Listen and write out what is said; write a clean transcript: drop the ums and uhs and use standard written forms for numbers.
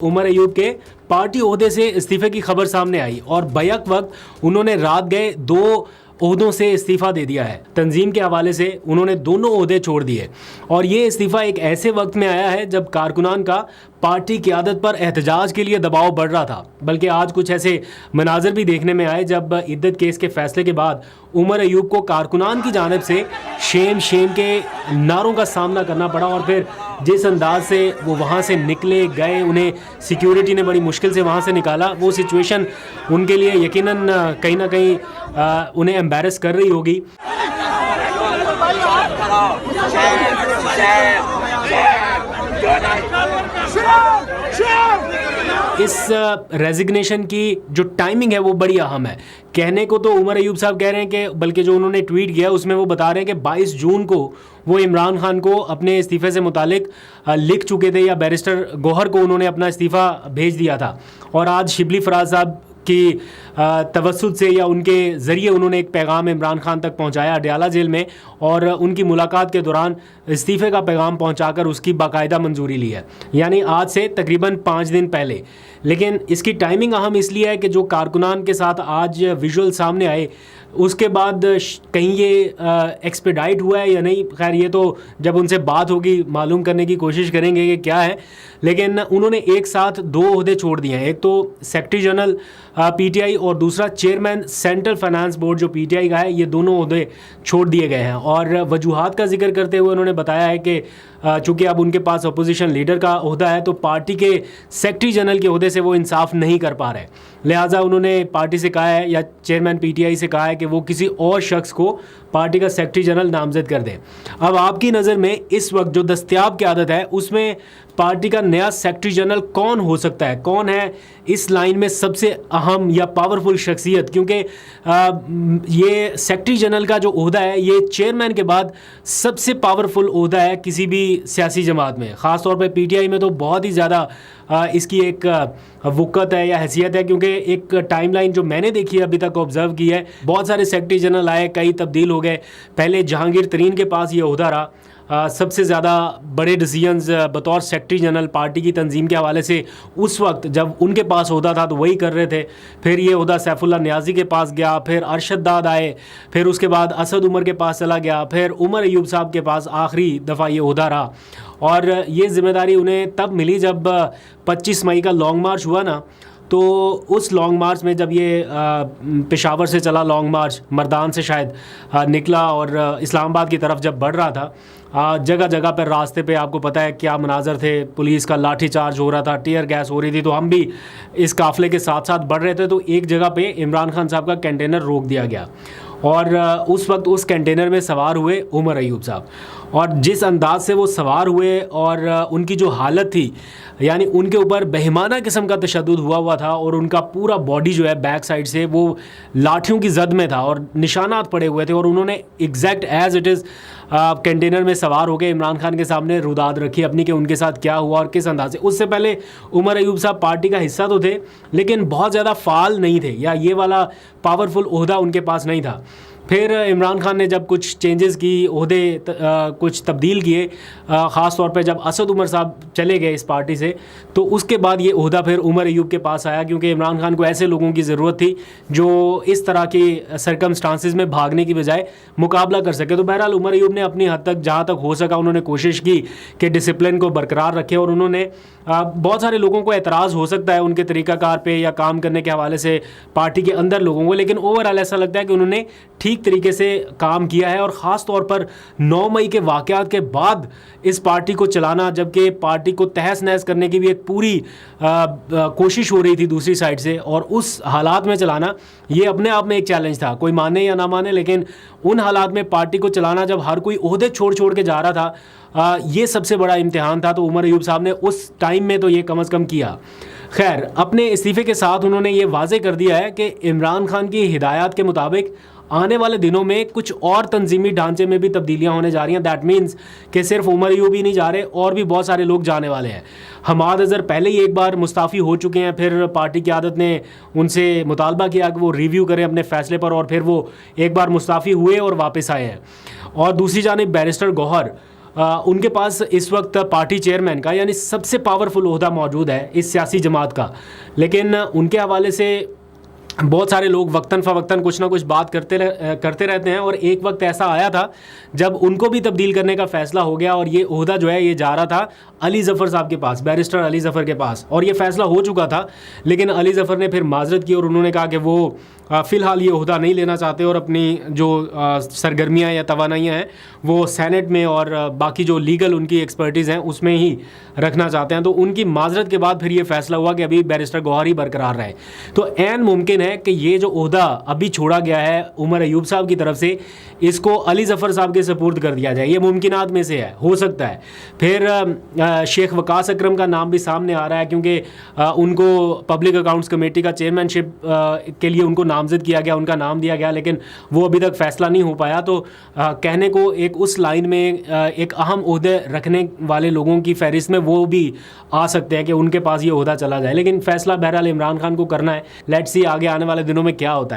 उमर अयूब के पार्टी ओहदे से इस्तीफे की खबर सामने आई और बैक वक्त उन्होंने रात गए 2 ओहदों से इस्तीफा दे दिया है। तंजीम के हवाले से उन्होंने दोनों ओहदे छोड़ दिए और ये इस्तीफा एक ऐसे वक्त में आया है जब कारकुनान का पार्टी क़यादत पर एहतजाज के लिए दबाव बढ़ रहा था। बल्कि आज कुछ ऐसे मनाजर भी देखने में आए जब इद्दत केस के फैसले के बाद उमर अयूब को कारकुनान की जानिब से शेम शेम के नारों का सामना करना पड़ा और फिर जिस अंदाज से वो वहाँ से निकले गए, उन्हें सिक्योरिटी ने बड़ी मुश्किल से वहाँ से निकाला, वो सिचुएशन उनके लिए यकीनन कहीं ना कहीं उन्हें एम्बैरस कर रही होगी। इस रेजिग्नेशन की जो टाइमिंग है वो बड़ी अहम है। कहने को तो उमर अयूब साहब कह रहे हैं कि बल्कि जो उन्होंने ट्वीट किया उसमें वो बता रहे हैं कि 22 जून को वो इमरान खान को अपने इस्तीफ़े से मुतालिक लिख चुके थे या बैरिस्टर गौहर को उन्होंने अपना इस्तीफ़ा भेज दिया था और आज शिबली फराज साहब की तवस्सुत से या उनके ज़रिए उन्होंने एक पैगाम इमरान खान तक पहुंचाया अडयाला जेल में और उनकी मुलाकात के दौरान इस्तीफ़े का पैगाम पहुंचाकर उसकी बाकायदा मंजूरी ली है, यानी आज से तकरीबन 5 दिन पहले। लेकिन इसकी टाइमिंग अहम इसलिए है कि जो कारकुनान के साथ आज विजुअल सामने आए उसके बाद कहीं ये एक्सपेडाइट हुआ है या नहीं, खैर ये तो जब उनसे बात होगी मालूम करने की कोशिश करेंगे कि क्या है। लेकिन उन्होंने एक साथ 2 ओहदे छोड़ दिए हैं, एक तो सेक्रेटरी जनरल पीटीआई और दूसरा चेयरमैन सेंट्रल फाइनेंस बोर्ड जो पीटीआई का है, ये दोनों ओहदे छोड़ दिए गए हैं। और वजूहात का जिक्र करते हुए उन्होंने बताया है कि चूँकि अब उनके पास अपोजिशन लीडर का ओहदा है तो पार्टी के सेक्रेटरी जनरल के ओहदे से वो इंसाफ नहीं कर पा रहे, लिहाजा उन्होंने पार्टी से कहा है या चेयरमैन पीटीआई से कहा है कि वो किसी और शख्स को पार्टी का सेक्रेटरी जनरल नामजद कर दें। अब आपकी नज़र में इस वक्त जो दस्तयाब क़यादत है उसमें पार्टी का नया सेक्रेटरी जनरल कौन हो सकता है, कौन है इस लाइन में सबसे अहम या पावरफुल शख्सियत? क्योंकि ये सेक्रेटरी जनरल का जो ओहदा है ये चेयरमैन के बाद सबसे पावरफुल ओहदा है किसी भी सियासी जमात में, ख़ास तौर पे पीटीआई में तो बहुत ही ज़्यादा इसकी एक वक़्त है या हैसियत है। क्योंकि एक टाइमलाइन जो मैंने देखी है अभी तक ऑब्ज़र्व की है, बहुत सारे सेक्रेटरी जनरल आए, कई तब्दील हो गए। पहले जहांगीर तरीन के पास ये ओहदा रहा, सबसे ज़्यादा बड़े डिसीजंस बतौर सेक्रेटरी जनरल पार्टी की तंजीम के हवाले से उस वक्त जब उनके पास ओहदा था तो वही कर रहे थे। फिर ये ओहदा सैफुल्लाह नियाज़ी के पास गया, फिर अरशद दाद आए, फिर उसके बाद असद उमर के पास चला गया, फिर उमर अयूब साहब के पास आखिरी दफ़ा ये ओहदा रहा। और ये ज़िम्मेदारी उन्हें तब मिली जब 25 मई का लॉन्ग मार्च हुआ ना, तो उस लॉन्ग मार्च में जब ये पेशावर से चला लॉन्ग मार्च, मर्दान से शायद निकला और इस्लामाबाद की तरफ जब बढ़ रहा था, जगह जगह पर रास्ते पे आपको पता है क्या मनाजर थे, पुलिस का लाठी चार्ज हो रहा था, टीयर गैस हो रही थी। तो हम भी इस काफ़िले के साथ साथ बढ़ रहे थे तो एक जगह पे इमरान खान साहब का कंटेनर रोक दिया गया और उस वक्त उस कंटेनर में सवार हुए उमर अयूब साहब। और जिस अंदाज से वो सवार हुए और उनकी जो हालत थी, यानी उनके ऊपर बेईमाना किस्म का तशद्दुद हुआ था और उनका पूरा बॉडी जो है बैक साइड से वो लाठियों की जद में था और निशानात पड़े हुए थे और उन्होंने exact as it is container में सवार होकर इमरान खान के सामने रुदाद रखी अपनी कि उनके साथ क्या हुआ और किस अंदाज से। उससे पहले उमर अयूब साहब पार्टी का हिस्सा तो थे लेकिन बहुत ज़्यादा फ़ाल नहीं थे या ये वाला पावरफुल ओहदा उनके पास नहीं था। फिर इमरान खान ने जब कुछ चेंजेस की, ओहदे कुछ तब्दील किए, ख़ास तौर पे जब असद उमर साहब चले गए इस पार्टी से, तो उसके बाद ये ओहदा फिर उमर अयूब के पास आया क्योंकि इमरान खान को ऐसे लोगों की ज़रूरत थी जो इस तरह की सर्कमस्टांसिस में भागने की बजाय मुकाबला कर सके। तो बहरहाल उमर अयूब ने अपनी हद तक जहाँ तक हो सका उन्होंने कोशिश की कि डिसिप्लिन को बरकरार रखे और उन्होंने बहुत सारे लोगों को एतराज़ हो सकता है उनके तरीक़ाकार पे या काम करने के हवाले से पार्टी के अंदर लोगों को, लेकिन ओवरऑल ऐसा लगता है कि उन्होंने ठीक तरीके से काम किया है। और ख़ास तौर पर 9 मई के वाक़यात के बाद इस पार्टी को चलाना, जबकि पार्टी को तहस नहस करने की भी एक पूरी कोशिश हो रही थी दूसरी साइड से, और उस हालात में चलाना ये अपने आप में एक चैलेंज था, कोई माने या ना माने। लेकिन उन हालात में पार्टी को चलाना जब हर कोई ओहदे छोड़ छोड़ के जा रहा था, ये सबसे बड़ा इम्तिहान था। तो उमर अयूब साहब ने उस टाइम में तो ये कम अज़ कम किया। खैर, अपने इस्तीफ़े के साथ उन्होंने ये वाज़े कर दिया है कि इमरान खान की हिदायत के मुताबिक आने वाले दिनों में कुछ और तंजीमी ढांचे में भी तब्दीलियां होने जा रही हैं। दैट मीन्स कि सिर्फ उमर अयूब ही नहीं जा रहे, और भी बहुत सारे लोग जाने वाले हैं। हमाद अज़हर पहले ही एक बार मुस्ताफ़ी हो चुके हैं, फिर पार्टी की आदत ने उनसे मुतालबा किया कि वो रिव्यू करें अपने फ़ैसले पर, और फिर वो एक बार मुस्ताफ़ी हुए और वापस आए हैं। और दूसरी जानिब बैरिस्टर गौहर उनके पास इस वक्त पार्टी चेयरमैन का यानी सबसे पावरफुल ओहदा मौजूद है इस सियासी जमात का, लेकिन उनके हवाले से बहुत सारे लोग वक्तन फ़वक्तन कुछ ना कुछ बात करते रहते हैं। और एक वक्त ऐसा आया था जब उनको भी तब्दील करने का फ़ैसला हो गया और ये ओहदा जो है ये जा रहा था अली ज़फ़र साहब के पास, बैरिस्टर अली ज़फ़र के पास, और ये फ़ैसला हो चुका था। लेकिन अली ज़फ़र ने फिर माजरत की और उन्होंने कहा कि वो फ़िलहाल ये ओहदा नहीं लेना चाहते और अपनी जो सरगर्मियाँ या तवानाइयाँ हैं वो सेनेट में और बाकी जो लीगल उनकी एक्सपर्टीज़ हैं उसमें ही रखना चाहते हैं। तो उनकी माजरत के बाद फिर ये फ़ैसला हुआ कि अभी बैरिस्टर गौहर ही बरकरार रहे। तो ऐन मुमकिन है कि ये जो ओहदा अभी छोड़ा गया है उमर अयूब साहब की तरफ से, इसको अली ज़फ़र साहब के सपुर्द कर दिया जाए। ये मुमकिनात में से है, हो सकता है। फिर शेख वकास अकरम का नाम भी सामने आ रहा है क्योंकि उनको पब्लिक अकाउंट्स कमेटी का चेयरमैनशिप के लिए उनको नामज़द किया गया, उनका नाम दिया गया, लेकिन वो अभी तक फ़ैसला नहीं हो पाया। तो कहने को एक उस लाइन में एक अहम ओहदे रखने वाले लोगों की फहरिस्त में वो भी आ सकते हैं कि उनके पास ये ओहदा चला जाए। लेकिन फ़ैसला बहरहाल इमरान खान को करना है। लेट्स सी आगे आने वाले दिनों में क्या होता है।